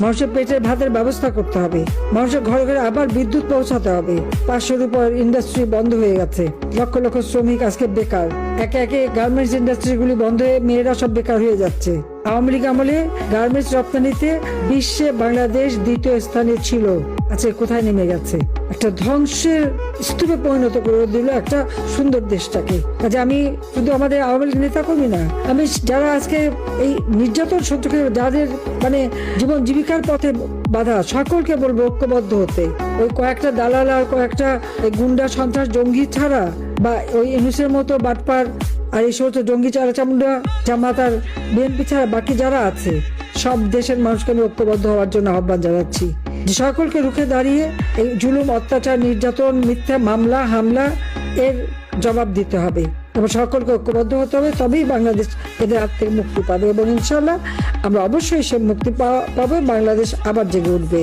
মানুষের পেটের ভাতের ব্যবস্থা করতে হবে, মানুষের ঘরে ঘরে আবার বিদ্যুৎ পৌঁছাতে হবে। 500-র উপর ইন্ডাস্ট্রি বন্ধ হয়ে গেছে, লক্ষ লক্ষ শ্রমিক আজকে বেকার। একে একে গার্মেন্টস ইন্ডাস্ট্রিগুলি বন্ধ হয়ে মেয়েরা সব বেকার হয়ে যাচ্ছে। আওয়ামী লীগ আমলে গার্মেন্টস রপ্তানিতে বিশ্বে বাংলাদেশ 2য় স্থানে ছিল, আজকে কোথায় নেমে গেছে? একটা ধ্বংসের স্তূপে পরিণত করে দিল একটা সুন্দর দেশটাকে। কাজে আমি শুধু আমাদের আওয়ামী লীগ নেতা কর্মী না, আমি যারা আজকে এই নির্যাতন সহ্য করে যাদের মানে জীবন জীবিকার পথে বাধা, সকলকে বলবো ঐক্যবদ্ধ হতে। ওই কয়েকটা দালাল আর কয়েকটা গুন্ডা সন্ত্রাস জঙ্গি ছাড়া, বা ওই ইউনূসের মতো বাটপার আর এই সমস্ত জঙ্গি চারা চামুন্ডা জামাত আর বিএনপি ছাড়া বাকি যারা আছে, সব দেশের মানুষকে আমি ঐক্যবদ্ধ হওয়ার জন্য আহ্বান জানাচ্ছি। যে সকলকে রুখে দাঁড়িয়ে এই জুলুম, অত্যাচার, নির্যাতন, মিথ্যা মামলা হামলা এর জবাব দিতে হবে এবং সকলকে ঐক্যবদ্ধ হতে হবে। তবেই বাংলাদেশ এদের হাত থেকে মুক্তি পাবে এবং ইনশাল্লাহ আমরা অবশ্যই সে মুক্তি পাবো, বাংলাদেশ আবার জেগে উঠবে।